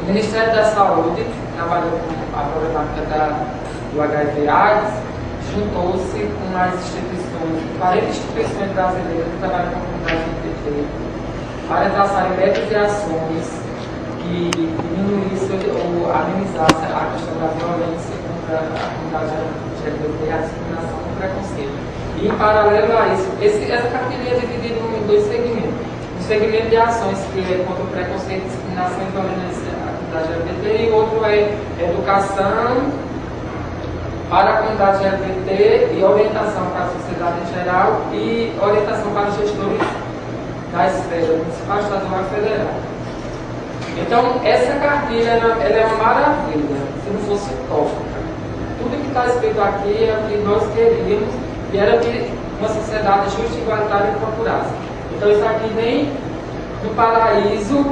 Ministério da Saúde, que trabalhou com a problemática do HIV/AIDS, juntou-se com as instituições, 40 instituições brasileiras que trabalham com a comunidade LGBT, para traçarem metas e ações que diminuíssem ou amenizassem a questão da violência contra a comunidade LGBT, a discriminação e o preconceito. E, em paralelo a isso, essa cartilha é dividida em dois segmentos. Um segmento de ações que é contra o preconceito, discriminação e violência da LGBT, e outro é educação para a comunidade LGBT e orientação para a sociedade em geral e orientação para os gestores da esfera municipal, estadual e federal. Então, essa cartilha ela é uma maravilha, se não fosse utópica. Tudo que está escrito aqui é o que nós queríamos e era que uma sociedade justa, igualitária e procurasse. Então, isso aqui nem no paraíso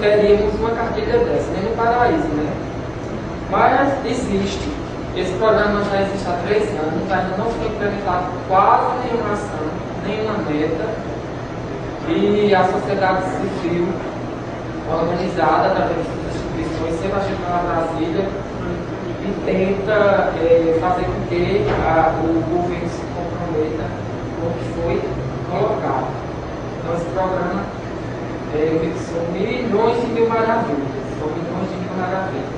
teríamos uma cartilha dessa, nem no paraíso, né? Mas existe. Esse programa já existe há 3 anos, ainda não foi implementado quase nenhuma ação, nenhuma meta. E a sociedade civil organizada através das instituições sempre chega na Brasília e tenta fazer com que o governo se comprometa com o que foi colocado. Então esse programa são milhões de mil maravilhas. São milhões de mil maravilhas.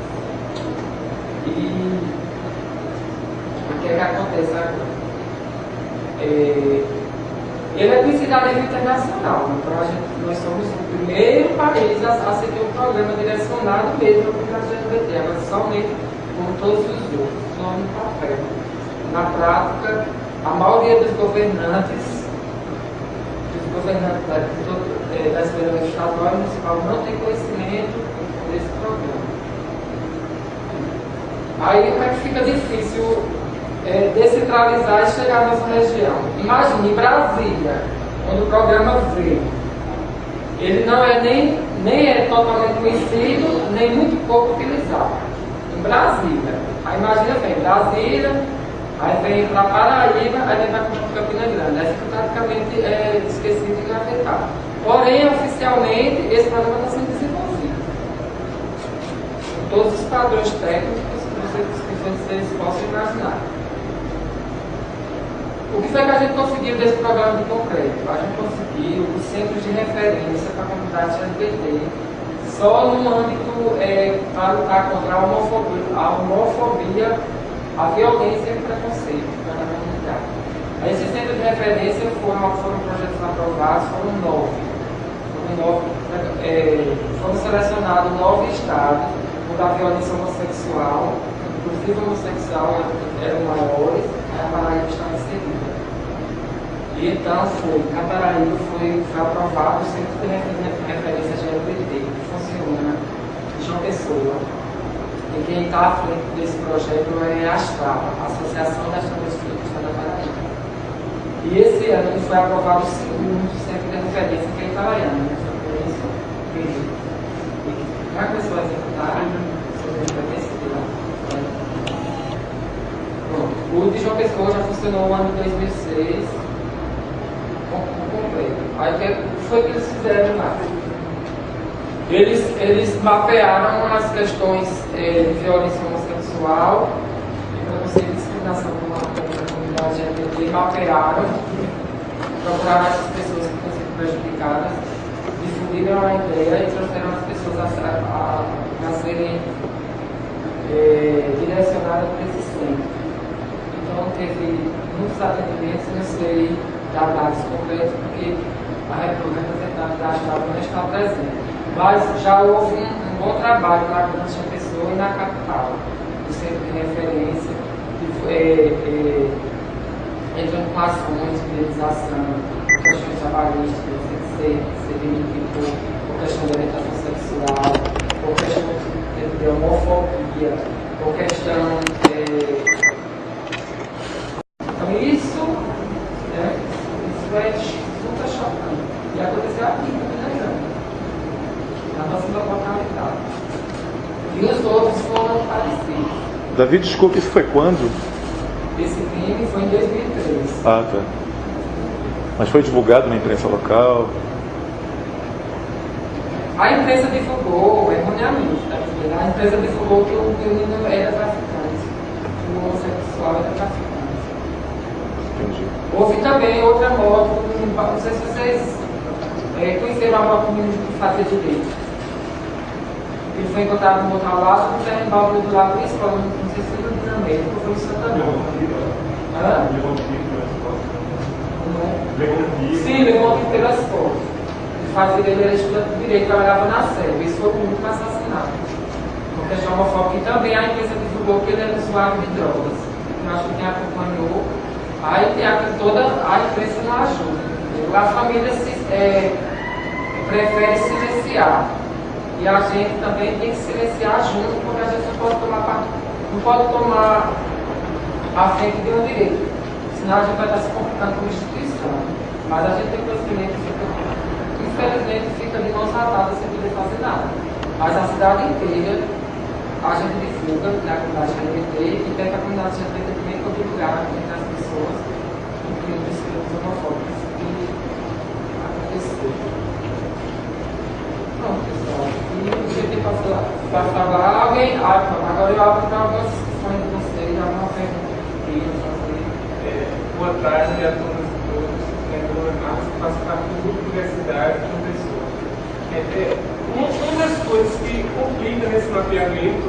E o que é que acontece agora? Ele é conhecido a nível internacional. Então nós somos o primeiro país a seguir um programa direcionado mesmo para a comunidade LGBT, mas somente como todos os outros, só no papel. Na prática, a maioria dos governantes da esfera estadual e municipal não tem conhecimento desse programa. Aí como é que fica difícil descentralizar e chegar à nossa região? Imagine, em Brasília, onde o programa veio, ele não é nem é totalmente conhecido, nem muito pouco utilizado. Em Brasília, aí imagina, vem Brasília, aí vem para Paraíba, aí vem para Campina Grande, aí fica praticamente esquecido e engavetado. Porém, oficialmente, esse programa está sendo desenvolvido. Com todos os padrões técnicos que vocês possam imaginar. O que foi que a gente conseguiu desse programa de concreto? A gente conseguiu os centros de referência para a comunidade LGBT, só no âmbito para lutar contra a homofobia, a violência e o preconceito na comunidade. Esses centros de referência foram projetos aprovados, foram 9. Foram selecionados 9 estados, onde a violência homossexual, inclusive homossexual, eram maiores, a Paraíba estava inserida. E então a Paraíba foi aprovado o Centro de Referência LGBT, que funciona em João Pessoa. E quem está à frente desse projeto é a ASTRAPA, a Associação das Travestis da Paraíba. E esse ano foi aprovado o segundo Centro de Referência, que é Itabaiana. Já começou a executar sobre a referência de lá? O de João Pessoa já funcionou no ano de 2006, completo. Aí o que foi que eles fizeram lá? Eles mapearam as questões de violência homossexual e preconceito e discriminação contra a comunidade LGBT, mapearam, procuraram essas pessoas que estão sendo prejudicadas, difundiram a ideia e trouxeram as pessoas a serem direcionadas para esse centro. Então teve muitos atendimentos, não sei dar dados concretos, porque a representante da Estado não está presente. Mas já houve um bom trabalho na Grande Pessoa e na capital, do centro de referência, entrando com ações de indenização, questões trabalhistas, ser demitido por questão de orientação sexual, por questão de homofobia, por questão Então isso é super chocante. E aconteceu aqui, na nossa localidade. E os outros foram parecidos. Davi, desculpe, isso foi quando? Esse crime foi em 2003. Ah, tá. Mas foi divulgado na imprensa local? A imprensa divulgou, erroneamente, tá dizendo? A imprensa divulgou que o menino era traficante, o homossexual era traficante. Entendi. Houve também outra moto do menino, não sei se vocês conheceram a moto do menino que fazia direito. Ele foi encontrado no outro lado, no terreno do lado da escola, não sei se foi no Dinamite, ou foi no Santa Nova. Sim, levou aqui pelas costas. Ele era estudante de direito, trabalhava na SEB. Esse foi o único assassinado. Por questão homofóbica. E também a imprensa divulgou que ele era usuário de drogas. Eu acho que quem acompanhou. Aí tem toda a imprensa não ajuda. A família prefere silenciar. E a gente também tem que silenciar junto, porque a gente não pode tomar a frente de um direito. Senão a gente vai estar se comportando como instituição. Mas a gente tem conhecimento que infelizmente fica de mãos atadas sem poder fazer nada. Mas a cidade inteira a gente divulga na comunidade LGBT e quer que a comunidade LGBT também pode divulgar entre as pessoas o crime dos crimes homofóbicos que aconteceu. Pronto, pessoal. E o GT para falar, alguém. Agora eu abro para algumas discussões de vocês, alguma pergunta que queiram fazer. Boa tarde a todas e todos. Meu nome é Marcos, faço parte do grupo de diversidade de pessoas. Uma das coisas que complica nesse mapeamento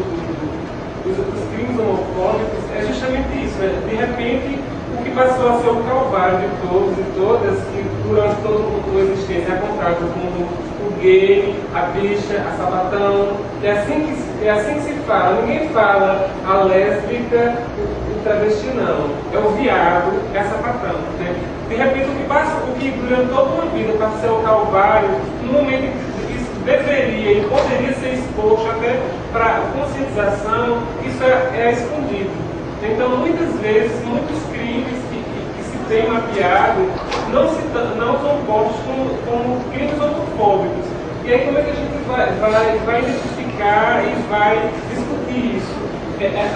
dos crimes homofóbicos é justamente isso. De repente, o que passou a ser o calvário de todos e todas, que durante toda a existência é apontado como o gay, a bicha, a sapatão. É assim que se fala. Ninguém fala a lésbica, o travesti não. É o viado, é a sapatão. Né? De repente, o que durante toda uma vida passa a ser o calvário, no momento em que isso deveria e poderia ser exposto até para conscientização, isso é escondido. Então, muitas vezes, muitos crimes que se tem mapeado não são postos como crimes homofóbicos. E aí, como é que a gente vai identificar e vai discutir isso?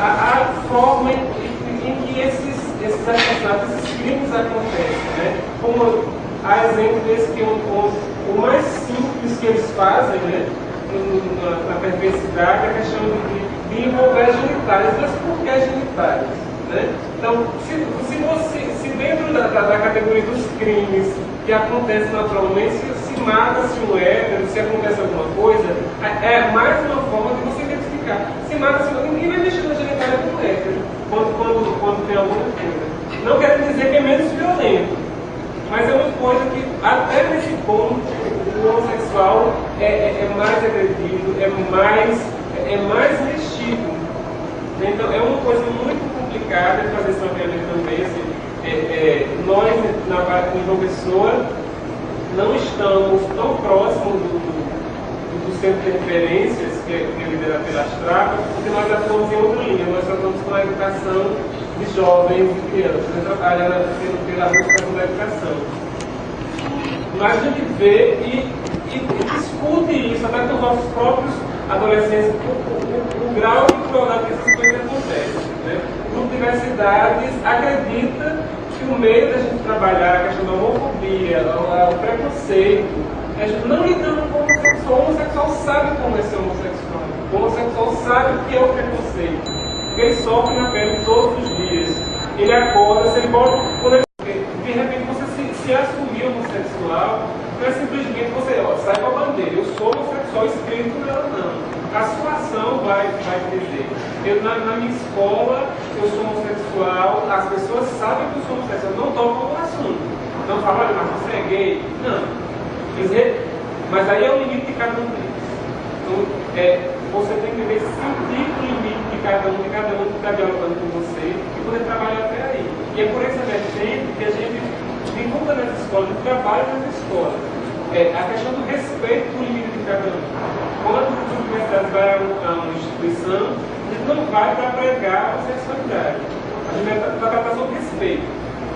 A forma em que esses assassinatos, esses crimes acontecem, né? Como há exemplo desse que o mais simples que eles fazem, né? Na perversidade, é a questão de envolver genitais. Mas por que genitais? Né? Então, se dentro da categoria dos crimes que acontecem naturalmente, se mata-se um hétero, se acontece alguma coisa, é mais uma forma de você identificar. Se mata-se ninguém vai mexer na genitália do hétero quando tem alguma coisa. Não quer dizer que é menos violento, mas é uma coisa que até nesse ponto o homossexual é mais agredido, é mais mexido. Então é uma coisa muito complicada de fazer esse mapeamento também. Assim, nós, em João Pessoa, não estamos tão próximos do centro de referências, que é liderado pela Astraca, porque nós atuamos em outra linha. Nós atuamos com a educação de jovens e crianças. Nós trabalhamos pela educação da educação. Mas a gente vê e discute isso até com os nossos próprios adolescentes, o grau de crueldade que essas coisas acontecem. Né? O grupo de diversidades acredita que o meio da gente trabalhar a questão da homofobia, o preconceito, não lidando com o homossexual. O homossexual sabe como é ser homossexual. O homossexual sabe o que é o preconceito. Ele sofre na pele todos os dias. Ele acorda, se ele pode. De repente você se assumir homossexual, não é simplesmente você sai com a bandeira. Eu sou homossexual, escrito nela não. A sua ação vai dizer. Na minha escola, eu sou homossexual, as pessoas sabem que eu sou homossexual, não tocam no assunto. Não falam, olha, mas você é gay. Não. Mas aí é o limite de cada um deles. Então, você tem que sentir o limite de cada um que está dialogando com você e poder trabalhar até aí. E é por essa vertente que a gente divulga nas escolas, a gente trabalha nas escolas. A questão do respeito do limite de cada um. Quando a universidade vai a uma instituição, a gente não vai para pregar a sexualidade. A gente vai para tratar sobre respeito.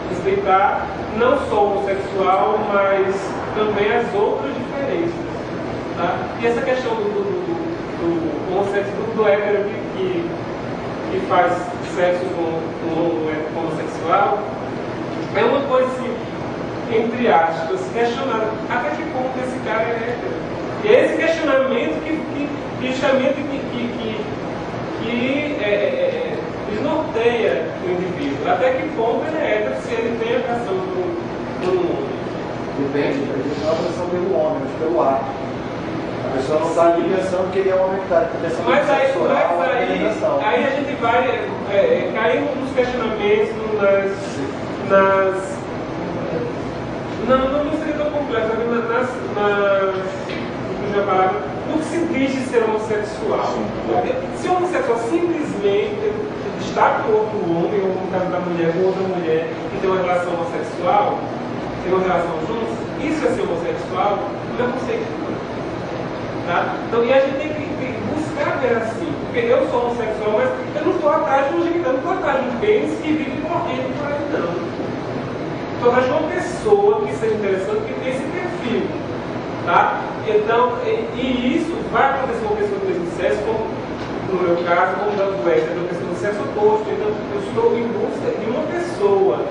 Respeitar não só o homossexual, mas também as outras diferenças. Tá? E essa questão do homossexual, do hétero que faz sexo com o homossexual, é uma coisa assim, entre aspas, questionada. Até que ponto esse cara é hétero? E é esse questionamento que justamente desnorteia o indivíduo. Até que ponto ele é hétero, se ele tem a atração por um homem. Depende, a gente não é atração pelo homem, mas pelo ato. A pessoa não está ali pensando que ele é um homem que está pensando Mas aí, sexual, aí a gente vai cair nos questionamentos, não seria tão complexo, no que se diz de ser homossexual. Se o homossexual simplesmente está com outro homem, ou no caso da mulher, com outra mulher, que tem uma relação homossexual, tem uma relação juntos, isso é ser homossexual, não é conceito. Tá? Então, e a gente tem que buscar ver assim, porque eu sou homossexual, mas eu não estou atrás de um pênis que vive correndo por aí, não. Estou atrás de uma pessoa que seja interessante, que tem esse perfil. Tá? Então, e isso vai acontecer com uma pessoa do mesmo sexo, como no meu caso, como do hétero, uma pessoa do sexo oposto. Então, eu estou em busca de uma pessoa.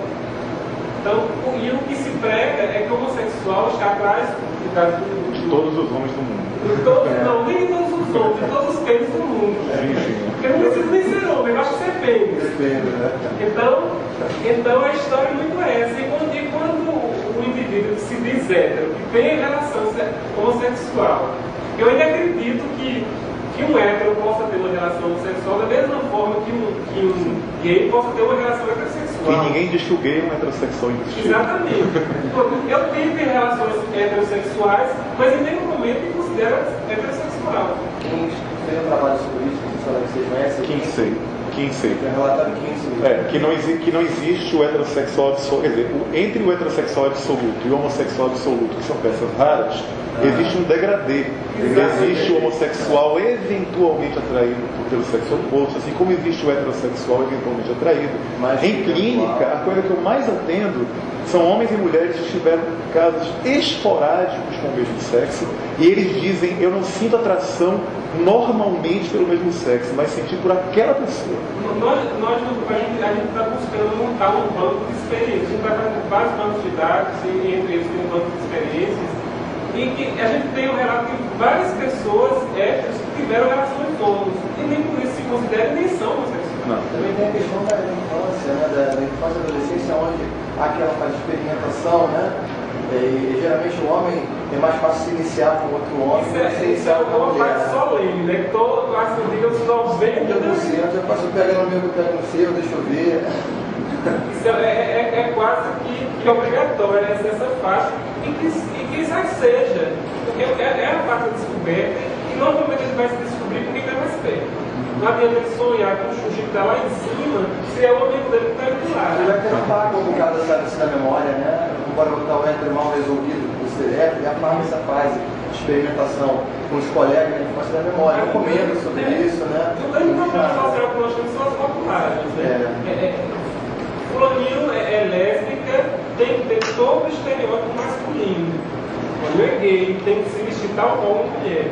Então, e o que se prega é que o homossexual está atrás de todos os homens do mundo. Não, nem todos os homens, de todos os pênis do mundo. Porque não precisa nem ser homem, basta ser pênis. Então a história é muito essa. E quando o indivíduo que se diz hétero, que tem relação homossexual, eu ainda acredito que um hétero possa ter uma relação homossexual da mesma forma que um gay possa ter uma relação heterossexual. E ninguém diz que o gay é um heterossexual impossível. Exatamente. Eu tive relações heterossexuais, mas em nenhum momento me considero heterossexual. Quem fez um trabalho sobre isso, vocês conhecem? Kinsey. Relatado Kinsey. Que não existe o heterossexual absoluto. Quer dizer, entre o heterossexual absoluto e o homossexual absoluto, que são peças raras, existe um degradê. Existe o homossexual eventualmente atraído pelo sexo oposto, assim como existe o heterossexual eventualmente atraído. Em clínica, a coisa que eu mais atendo são homens e mulheres que tiveram casos esporádicos com o mesmo sexo e eles dizem: eu não sinto atração normalmente pelo mesmo sexo, mas senti por aquela pessoa. A gente está buscando montar um banco de experiências. A gente vai fazendo vários bancos de dados, e entre eles tem um banco de experiências, e que a gente tem um relato de várias pessoas héteros que tiveram relações homos, e nem por isso se consideram nem são homossexuais. Também tem a questão da infância, né? Da infância e adolescência, onde há aquela fase de experimentação, né? E geralmente o homem é mais fácil se iniciar com outro homem. Isso é uma parte solene, né? Que todo, quase digamos, 90%. Eu passo pegando o meu, pego no seu, deixa eu ver. Isso é quase que obrigatório essa faixa, e que isso seja, porque é a parte da descoberta, e normalmente ele vai se descobrir com quem está mais perto. Não adianta ele sonhar com o Xuxi que está lá em cima, se é o amigo dele que está indo lá. Ele vai ter um pago por causa da memória, né? Embora botar o hétero mal resolvido do cerebro, e a parte dessa fase de experimentação com os colegas na infância da memória. Eu comento sobre isso, né? O grande problema social que nós temos são as populares, né? Fulaninho é lésbica, tem que ter todo o estereótipo masculino. Quando é gay, tem que se vestir tal como mulher.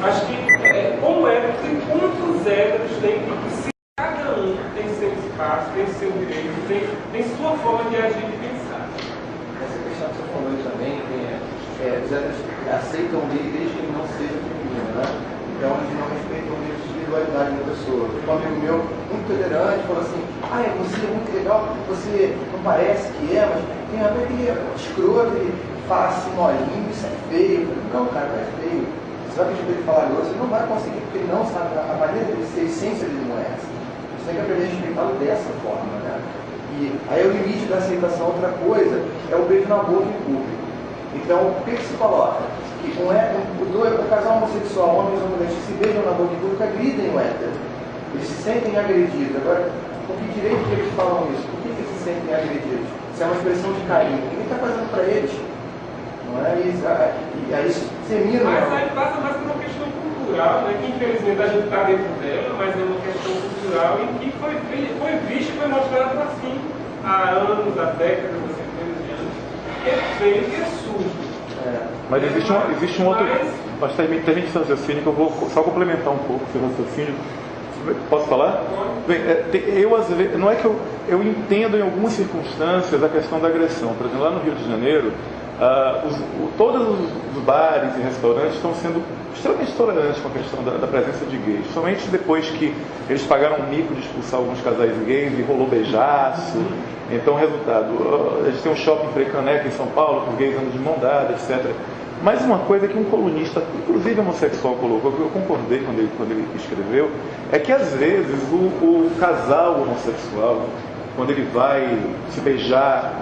Acho que, como hétero, tem quantos héteros tem que se cada um tem seu espaço, tem seu direito, tem sua forma de agir e de pensar. Essa questão que você falou também, os héteros aceitam gay desde que ele não seja feminino, né? Então eles não respeitam a individualidade da pessoa. Um amigo meu, muito tolerante, falou assim: você é muito legal, você não parece que é, mas tem a ver que é escroto, ele fala assim molinho, isso é feio. Não, cara, não é feio. Você vai pedir para ele falar grosso, ele não vai conseguir, porque ele não sabe, a maneira dele ser, a essência dele não é essa. Você tem que aprender a respeitá-lo dessa forma, né? E aí o limite da aceitação, outra coisa, é o beijo na boca em público. Então, o que se coloca? Que o casal homossexual, homens ou mulheres, que se beijam na boca em público, agridem o hétero. Eles se sentem agredidos. Agora, com que direito que eles falam isso? Por que eles se sentem agredidos? Isso é uma expressão de carinho. Quem está fazendo para eles? Não é isso? E aí semina. Mas aí passa mais por uma questão cultural, né? Que infelizmente a gente está dentro dela, mas é uma questão cultural em que foi visto e foi mostrado assim há anos, há décadas, há centenas de anos. Que é feio, que é sujo. Mas existe um outro. Mas termine esse raciocínio que eu vou só complementar um pouco esse raciocínio. Posso falar? Bem, às vezes, não é que eu entendo em algumas circunstâncias a questão da agressão. Por exemplo, lá no Rio de Janeiro, Todos os bares e restaurantes estão sendo extremamente tolerantes com a questão da presença de gays. Somente depois que eles pagaram um mico de expulsar alguns casais gays e rolou beijaço. Então, resultado, a gente tem um shopping Frecaneca em São Paulo, com gays andando de mão dada, etc. Mas uma coisa que um colunista, inclusive homossexual, colocou, que eu concordei quando ele escreveu, é que às vezes o casal homossexual, quando ele vai se beijar,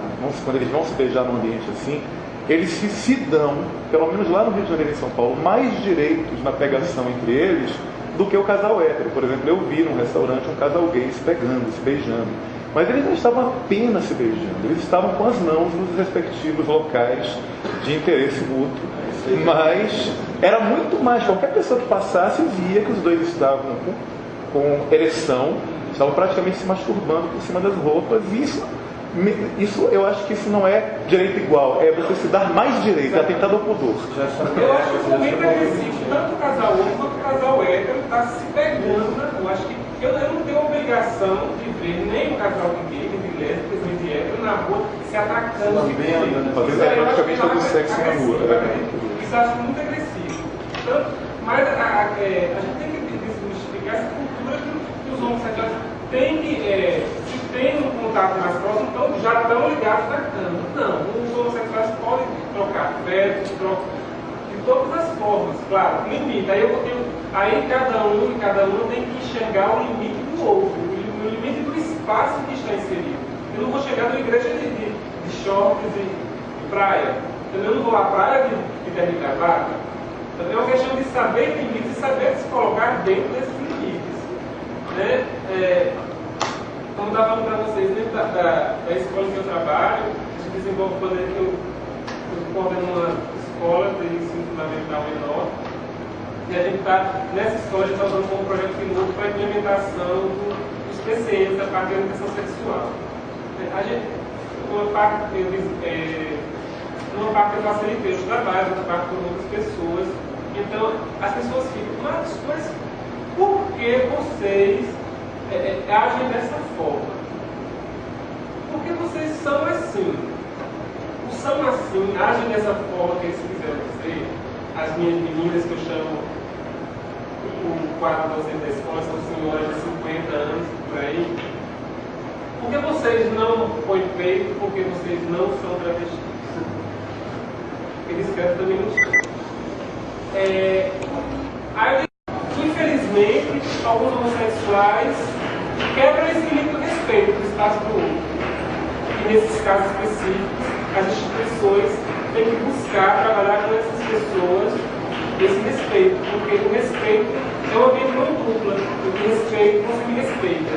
quando eles vão se beijar num ambiente assim, eles se dão, pelo menos lá no Rio de Janeiro e em São Paulo, mais direitos na pegação entre eles do que o casal hétero. Por exemplo, eu vi num restaurante um casal gay se pegando, se beijando. Mas eles não estavam apenas se beijando, eles estavam com as mãos nos respectivos locais de interesse mútuo. Mas era muito mais, qualquer pessoa que passasse via que os dois estavam com ereção, estavam praticamente se masturbando por cima das roupas. E isso eu acho que isso não é direito igual, é você se dar mais direito, é atentado ao pudor. Eu acho que o momento é existe, tanto o casal homem quanto o casal hétero está se pegando na rua. Acho que eu não tenho obrigação de ver nem o casal de gay, nem de lésbicas, nem de hétero na rua se atacando. Fazendo praticamente todo o sexo na rua. Isso eu acho muito agressivo. Mas a gente tem que desmistificar essa cultura que os homossexuais têm que, se tem um contato mais próximo, então já estão ligados na cama. Não, os homossexuais podem trocar afeto, de todas as formas, claro, limite. Aí cada um tem que enxergar o limite do outro, o limite do espaço que está inserido. Eu não vou chegar numa igreja de shorts e praia. Eu não vou à praia de terno e gravata. Então é uma questão de saber limites e saber se colocar dentro desses limites. Né? Como eu estava falando para vocês, dentro da escola que eu trabalho, a gente desenvolve o poder que eu coordeno uma escola de ensino fundamental menor. E a gente está, nessa escola, a gente está usando como projeto piloto para a implementação dos PCs, da parte da educação sexual. Uma parte eu facilitei os trabalhos, outra parte por outras pessoas. Então, as pessoas ficam, mas por que vocês agem dessa forma? Porque vocês são assim. O são assim, agem dessa forma que eles quiseram dizer. As minhas meninas, que eu chamo o quadro docente da escola, são senhoras de 50 anos, por aí. Por que vocês não foi feito? Porque vocês não são travestis. Eles querem também não são. Aí, infelizmente, alguns homossexuais quebram esse limite do respeito do espaço do outro. E nesses casos específicos, as instituições têm que buscar trabalhar com essas pessoas esse respeito, porque o respeito é uma via de mão dupla. O respeito não se me respeita.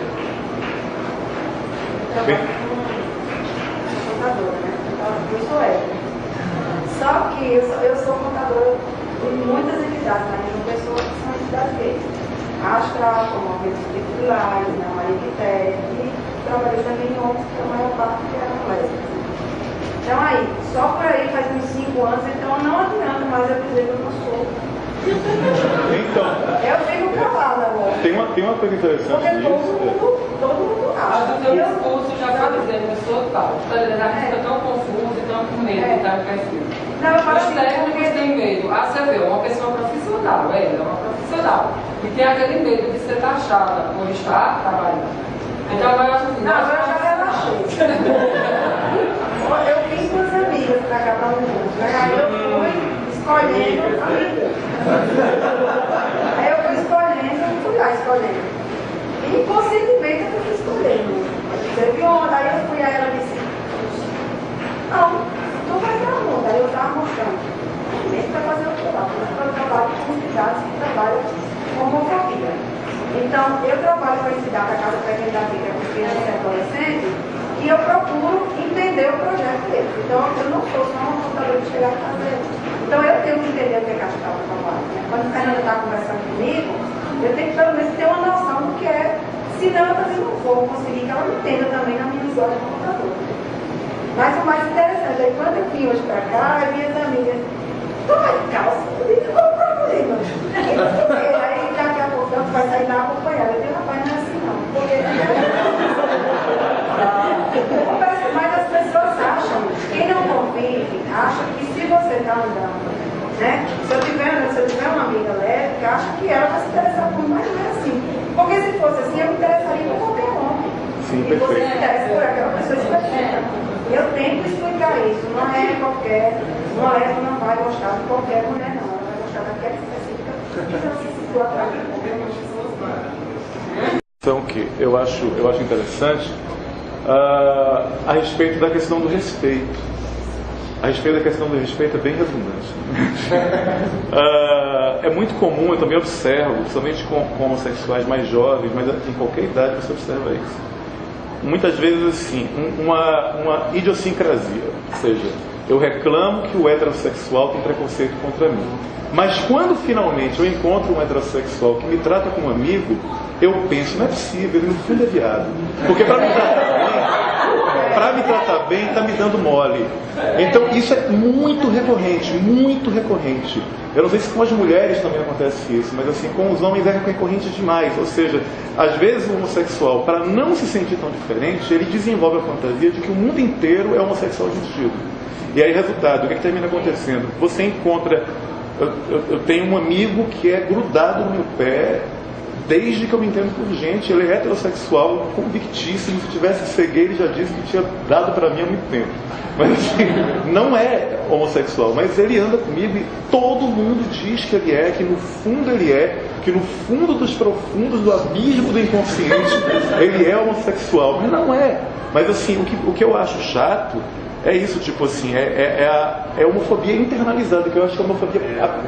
Eu trabalho com contadora, né? Eu sou hétero. Só que eu sou contadora de muitas entidades, mas de pessoas que são entidades gays. Astra, como a Pilares, na Maria Quitéria, e trabalhei também em outros, que a maior parte que eram lésbicas. Então aí, só por aí faz uns 5 anos, então não adianta mais eu dizer que eu não sou. Então, Eu fico calada agora. tem uma coisa interessante Porque nisso. todo mundo acha. Mas o teu discurso já está dizendo que eu sou tal. Está dizendo que fica tão confuso e tão com medo de estar crescendo. Não, eu falo Os assim, técnicos porque... têm medo. Você vê, uma pessoa profissional, ela é uma profissional. E tem aquele medo de ser taxada por estar trabalhando. Então agora eu acho assim. Não, agora eu já relaxei. Eu vim com as amigas pra cá pra um mundo. Aí eu fui escolhendo. Aí eu fui escolhendo, eu fui lá escolhendo. E possivelmente eu fui escolhendo. Teve onda, aí eu fui, aí ela disse, não, tu vai pra onda. Aí eu tava mostrando. Nem pra fazer o trabalho, mas eu trabalho com entidades que trabalham com homofobia. Então, eu trabalho com a entidade da Casa Pequena da Vida com crianças e adolescentes e eu procuro entender o projeto deles. Então, eu não sou só uma contadora de chegar a fazer. Então, eu tenho que entender o que a Casa está falando. Né? Quando a Fernanda está conversando comigo, eu tenho que pelo menos ter uma noção do que é. Senão, eu também não vou conseguir que ela entenda também na minha linguagem de computador. Mas o mais interessante é que quando eu vim hoje para cá, as minhas amigas, toma de calça, eu digo, qual o problema? Aí daqui a pouco vai sair lá acompanhada. Eu digo, rapaz, não é assim não. Porque... Mas as pessoas acham, quem não convive, acha que Se eu tiver uma amiga lésbica, acho que ela vai se interessar por mim, mas não é assim. Porque se fosse assim, eu me interessaria por qualquer homem. Sim, E você se perfeito. interessa por aquela pessoa específica. Eu tento explicar isso. Não é qualquer. Uma lésbica não vai gostar de qualquer mulher, não. Ela vai gostar daquela específica que não se situa para Então, que eu acho interessante a respeito da questão do respeito. A respeito da questão do respeito é bem redundante. É muito comum, eu também observo, principalmente com homossexuais mais jovens, mas em qualquer idade você observa isso. Muitas vezes, assim, uma idiosincrasia. Ou seja, eu reclamo que o heterossexual tem preconceito contra mim. Mas quando finalmente eu encontro um heterossexual que me trata como amigo, eu penso, não é possível, ele no fundo é viado. Porque para me tratar bem, está me dando mole. Então isso é muito recorrente, muito recorrente. Eu não sei se com as mulheres também acontece isso, mas assim, com os homens é recorrente demais. Ou seja, às vezes o homossexual, para não se sentir tão diferente, ele desenvolve a fantasia de que o mundo inteiro é homossexual vestido. E aí, resultado, o que termina acontecendo? Você encontra... Eu tenho um amigo que é grudado no meu pé desde que eu me entendo por gente. Ele é heterossexual, convictíssimo. Se tivesse que ser gay, ele já disse que tinha dado para mim há muito tempo. Mas assim, não é homossexual, mas ele anda comigo e todo mundo diz que ele é, que no fundo ele é, que no fundo dos profundos do abismo do inconsciente ele é homossexual. Mas não é. Mas assim, o que eu acho chato é isso, tipo assim, é a homofobia internalizada, que eu acho que a homofobia,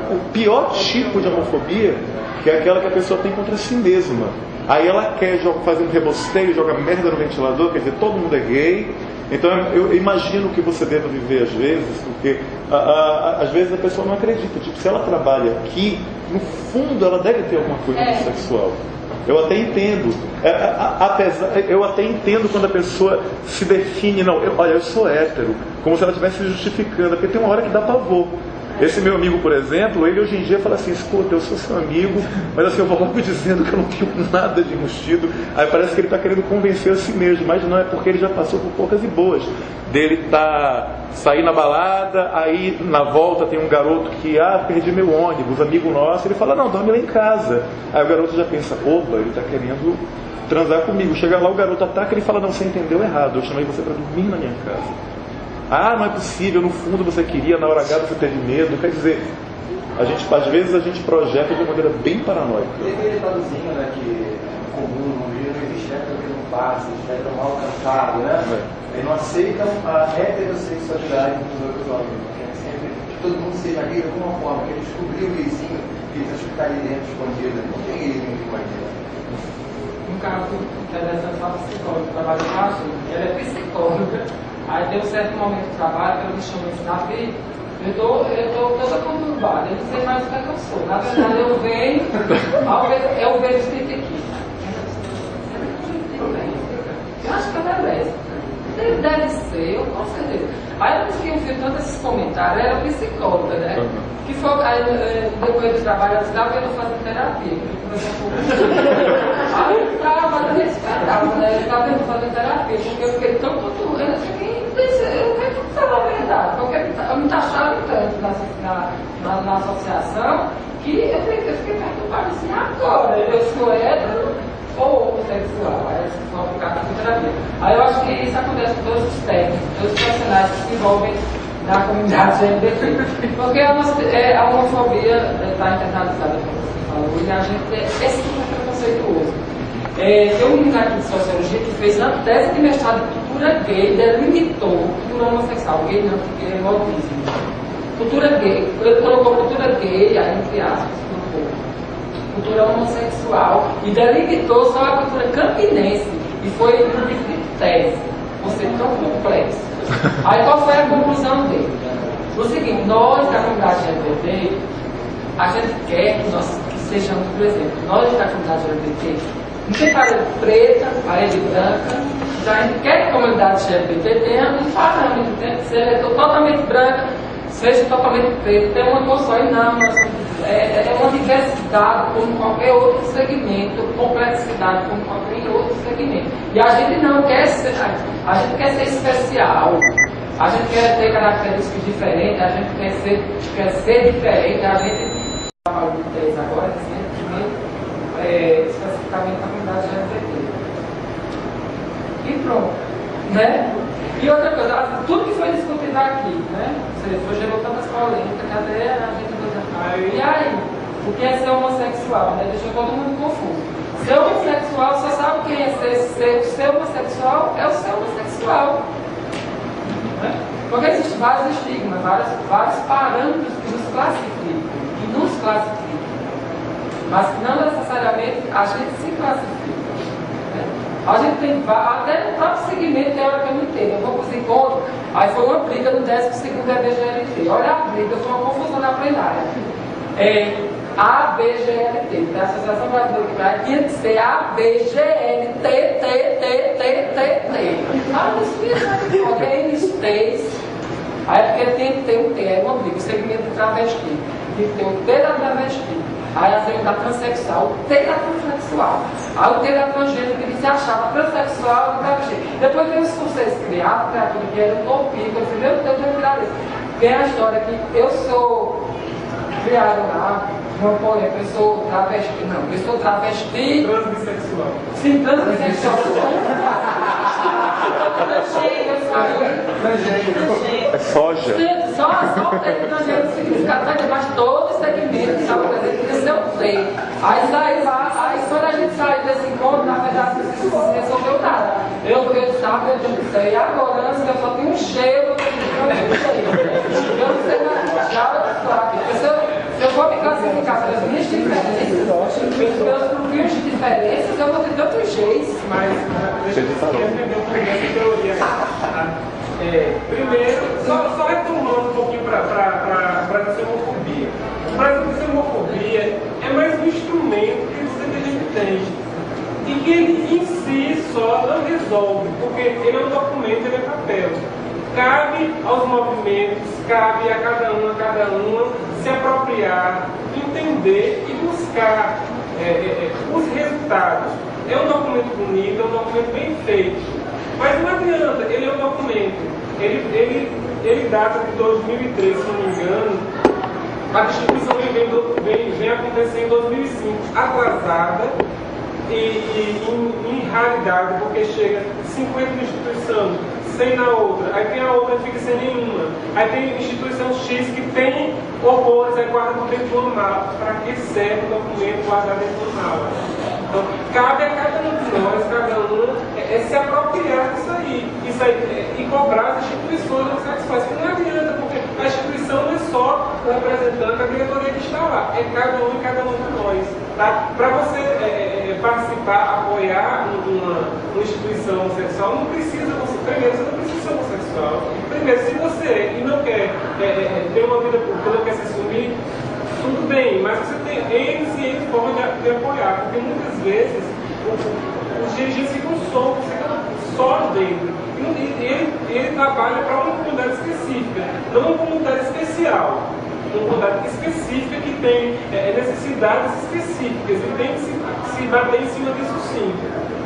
o pior tipo de homofobia, que é aquela que a pessoa tem contra si mesma. Aí ela quer fazer um rebosteio, joga merda no ventilador, quer dizer, todo mundo é gay. Então eu imagino que você deva viver às vezes, porque às vezes a pessoa não acredita. Tipo, se ela trabalha aqui, no fundo ela deve ter alguma coisa homossexual. Eu até entendo. Eu até entendo quando a pessoa se define, não, olha, eu sou hétero, como se ela estivesse se justificando, porque tem uma hora que dá pavor. Esse meu amigo, por exemplo, ele hoje em dia fala assim, escuta, eu sou seu amigo, mas assim, eu vou logo dizendo que eu não tenho nada de enrustido. Aí parece que ele está querendo convencer a si mesmo, mas não, é porque ele já passou por poucas e boas. Dele sair na balada, aí na volta tem um garoto que, perdi meu ônibus, amigo nosso, ele fala, não, dorme lá em casa. Aí o garoto já pensa, opa, ele está querendo transar comigo. Chega lá, o garoto ataca, ele fala, não, você entendeu errado, eu chamei você para dormir na minha casa. Não é possível, no fundo você queria, na hora H você teve medo. Quer dizer, às vezes a gente projeta de uma maneira bem paranoica. Tem aquele traduzinho, né, que é comum no livro, não existe hétero que não passa, existe hétero mal cantado, né? Eles não aceitam a heterossexualidade dos outros homens. Querem sempre que todo mundo seja gay de alguma forma, porque ele descobriu o gayzinho que ele acha que está ali dentro escondido. Não tem gayzinho escondido. Um caso interessante, só psicólogo, que trabalha com a gente, ela é psicóloga. Aí tem um certo momento de trabalho que eu me chamo de Davi, eu estou toda conturbada, eu não sei mais o que é que eu sou. Na verdade, eu vejo escrito aqui. Eu acho que ela é lésbica. Deve ser, eu com certeza. Aí eu vi tanto esses comentários, era psicóloga, né? Que foi, aí, depois do trabalho, eu disse, Davi, eu estou fazendo terapia. Aí eu estava desesperada, né? Eu estava fazendo terapia, porque eu fiquei tão conturbada. Eu quero falar a verdade, porque eu me taxava tanto na associação que eu fiquei perturbada assim, agora eu sou hétero ou homossexual, aí eles vão ficar com terapia. Aí eu acho que isso acontece com todos os técnicos, todos os profissionais que se envolvem na comunidade LGBT, porque a homofobia está internalizada, como você falou, e a gente é super preconceituoso. Tem um menino aqui de sociologia que fez uma tese de mestrado de cultura gay, delimitou cultura homossexual, gay não, porque é autismo. Cultura gay, ele colocou cultura gay, aí entre aspas, cultura homossexual, e delimitou só a cultura campinense, e foi um tipo de tese, por ser tão complexo. Aí qual foi a conclusão dele? O seguinte, nós da comunidade LGBT, a gente quer que sejamos, por exemplo, nós da comunidade LGBT, não tem parede preta, parede branca, então a gente quer que a comunidade LGBT tenha um parâmetro, tem que ser totalmente branca, seja totalmente preto, tem uma cor só e não, é uma diversidade como qualquer outro segmento, complexidade como qualquer outro segmento. E a gente não quer ser, a gente quer ser especial, A gente quer ter características diferentes, a gente quer ser diferente, a gente fala de 10 agora, especificamente a comunidade LGBT. E pronto, né? E outra coisa, tudo que foi discutido aqui, né? Você gerou tantas polêmicas, cadê a gente do... E aí, o que é ser homossexual, né? Deixou todo mundo confuso. Ser homossexual, só sabe quem é ser homossexual, é o ser homossexual. Né? Porque existem vários estigmas, vários parâmetros que nos classificam. Mas não necessariamente a gente se classifica. Né? A gente tem, até no próprio segmento teoricamente inteiro. Eu vou para os encontros, aí foi uma briga no 12º EBGLT. Olha a briga, foi uma confusão na plenária. ABGLT, da Associação Brasileira de Praia, tinha que ser ABGLT. Ah, não sei o que é NSTs. Aí é porque tem que ter um T, é uma briga, o segmento de travesti. Tem que ter o T da travesti. Aí a gente da transexual, o T da transexual. Aí o T da transgênero que se achava transexual e travesti. Depois veio os conceitos criados, que era utopia. Eu falei, meu Deus, eu tirar isso. Tem a história que eu sou criado lá, não polêmica, eu sou travesti, não, eu sou travesti. Transbissexual. Sim, transbissexual. É soja. Só o transgênero significado, mas todo o segmento que estava presente tem seu T. Aí saiu lá, aí quando a gente saiu desse encontro, na verdade não se resolveu nada. Eu disse, e agora, antes eu só tenho um cheiro, eu não sei mais, já se eu for me classificar pelas minhas diferenças, pelos perfis de diferenças, eu vou ter tantos jeitos. Mas deixa eu entender um pouquinho essa teoria. Primeiro, só retomando um pouquinho para a homofobia. O Brasil de homofobia é mais um instrumento que o CTG tem. E que ele em si só não resolve, porque ele é um documento, ele é papel. Cabe aos movimentos, cabe a cada uma se apropriar, entender e buscar os resultados. É um documento bonito, é um documento bem feito, mas não adianta, ele é um documento. Ele data de 2003, se não me engano. A distribuição vem acontecendo em 2005, atrasada e em raridade, porque chega 50 instituições, 100 na outra, aí tem a outra que fica sem nenhuma, aí tem instituição X que tem horrores, aí guarda por dentro de uma mala. Para que serve o documento guardado dentro de uma mala? Então, cabe a cada um de nós, cada um, se apropriar disso aí e cobrar as instituições homossexuais, que não adianta, porque a instituição não é só o representante da diretoria que está lá, é cada um e cada um de nós. Tá? Para você participar, apoiar uma instituição homossexual, não precisa primeiro, você não precisa ser homossexual. Primeiro, se você não quer ter uma vida pública, não quer se assumir, tudo bem, mas você tem N formas de apoiar, porque muitas vezes os dirigentes ficam soltos, ficam só dentro. E ele trabalha para uma comunidade específica, não uma comunidade especial. Uma comunidade específica que tem necessidades específicas e tem que se bater em cima disso sim.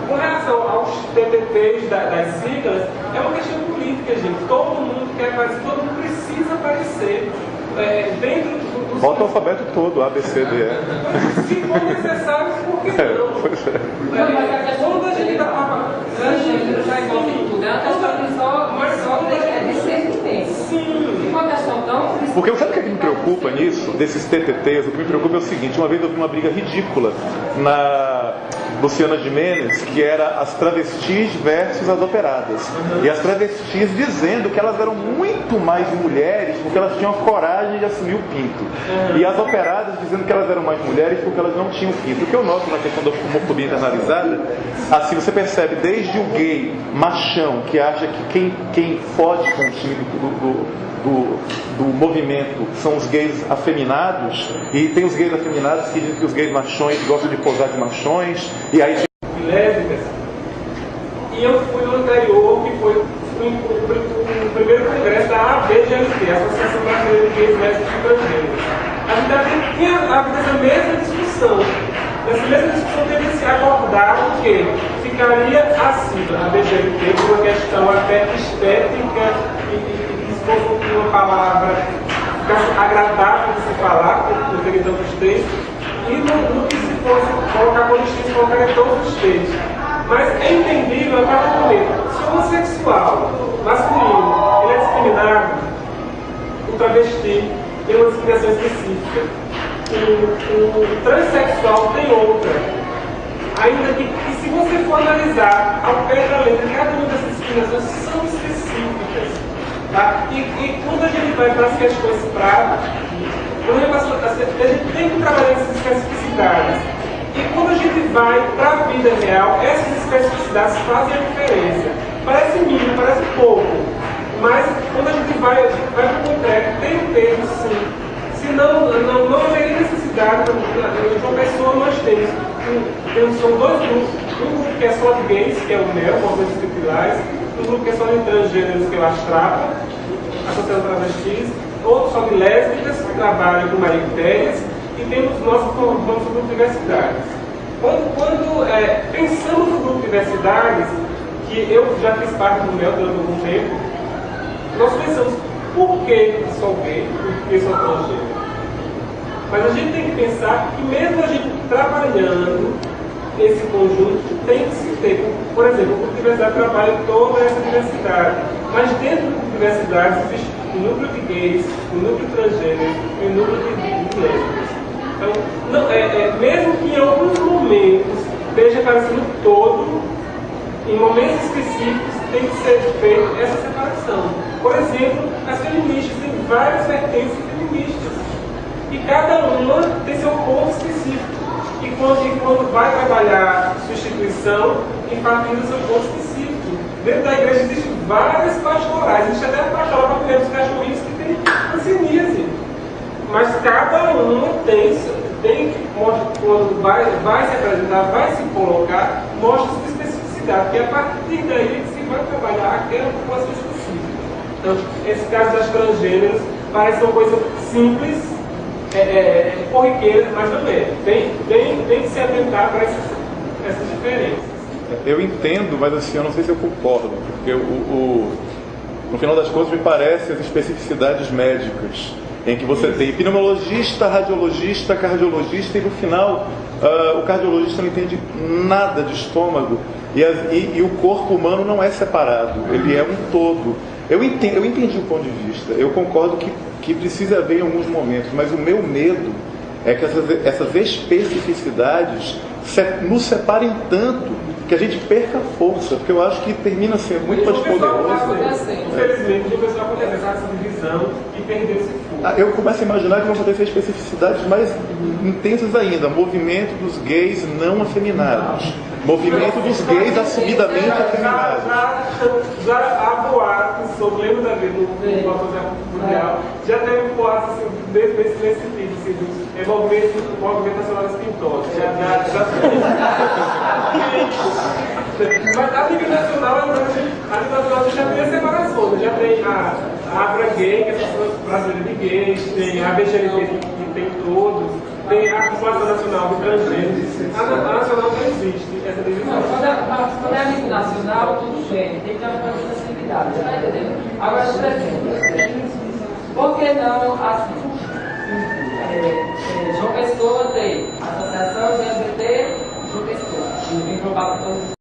Com relação aos TTTs das siglas, é uma questão política, gente. Todo mundo quer aparecer, todo mundo precisa aparecer dentro do... Bota o alfabeto todo, A, B, C, D, E. Se for necessário, por que não? Quando a gente está falando... Transgênero já envolve tudo, é uma questão de discernimento. Sim. Uma questão tão... Porque sabe o que me preocupa nisso, desses TTTs? O que me preocupa é o seguinte: uma vez eu vi uma briga ridícula na Luciana Gimenez, que era as travestis versus as operadas. E as travestis dizendo que elas eram muito mais mulheres porque elas tinham coragem de assumir o pinto. E as operadas dizendo que elas eram mais mulheres porque elas não tinham pinto. O que eu noto na questão da homofobia internalizada, assim, você percebe desde o gay machão, que acha que quem fode com o time do movimento são os gays afeminados, e tem os gays afeminados que dizem que os gays machões gostam de posar de machões, e aí lésbicas. E eu fui no anterior, que foi o primeiro congresso da ABGLT, a Associação Brasileira de Gays, Lésbicas e Transgêneros. A gente tinha essa mesma discussão. Nessa mesma discussão teve que se abordar o quê? ficaria acima a BGLT por uma questão até estética e se fosse uma palavra agradável de se falar, não teria tantos textos, e no que se fosse colocar como X, colocaria todos os textos. Mas é entendível a partir do momento. Se o homossexual masculino ele é discriminado, o travesti tem uma discriminação específica, o transexual tem outra. Ainda que se você for analisar ao pé da letra, cada uma dessas discriminações são específicas. Tá? E quando a gente vai para as questões práticas, a gente tem que trabalhar essas especificidades. E quando a gente vai para a vida real, essas especificidades fazem a diferença. Parece mínimo, parece pouco, mas quando a gente vai para o concreto, tem um termo sim. Senão, não haveria necessidade. De uma pessoa, nós temos são dois grupos. Um grupo que é só de gays, que é o MEL, movimentos estruturais. Um grupo que é só de transgêneros, que é o Astrapa, associação travestis. Outro só de lésbicas, que trabalham com marictérias. E temos nosso grupo de diversidades. Quando pensamos no grupo de diversidades, que eu já fiz parte do MEL durante algum tempo, nós pensamos por que sou gay, por que sou transgênero. Mas a gente tem que pensar que mesmo a gente trabalhando esse conjunto, tem que se ter. Por exemplo, o grupo de diversidade trabalha toda essa diversidade. Mas dentro do grupo de diversidade existe o núcleo de gays, o núcleo transgênero e o núcleo de lésbicas. Então, mesmo que em alguns momentos esteja aparecendo todo, em momentos específicos tem que ser feita essa separação. Por exemplo, as feministas têm várias vertentes feministas. E cada uma tem seu ponto específico. E quando vai trabalhar substituição, enfatiza seu ponto específico. Dentro da igreja existem várias pastorais. Existe até a pastoral para cuidar dos cachorrinhos que tem hanseníase. Mas cada uma tem que mostrar, quando vai se apresentar, vai se colocar, mostra sua especificidade, que é a partir daí que se vai trabalhar aquela população específica. Então, esse caso das transgêneros parece uma coisa simples, corriqueira, mas não é. Tem que se atentar para essas diferenças. Eu entendo, mas assim, eu não sei se eu concordo, porque no final das contas me parecem as especificidades médicas, em que você tem pneumologista, radiologista, cardiologista, e no final o cardiologista não entende nada de estômago, e o corpo humano não é separado, ele é um todo. Eu entendi o ponto de vista, eu concordo que precisa haver em alguns momentos, mas o meu medo é que essas especificidades nos separem tanto que a gente perca força, porque eu acho que termina sendo muito mais poderoso. Infelizmente, o pessoal acontece essa divisão e perdeu esse fogo. Eu começo a imaginar que vão acontecer especificidades mais intensas ainda. Movimento dos gays não afeminados. Movimento dos gays assumidamente afeminados. Já há boatos sobre, lembra da vez no Mundial, já teve boatos assim, nesse sentido, assim, movimento nacional dos pintores. Mas a nível nacional já tem a separação, já tem a Abra Gay, que é a Associação Brasileira de Gays, tem a BGLT, que tem todos, tem a População Nacional de Transgêneros. A nacional não existe essa divisão. Quando é a nível nacional, tudo bem, tem que ter uma representatividade, você está entendendo? Agora, por exemplo, por que não assim? João Pessoa tem Associação LGBT João Pessoa, englobado todos.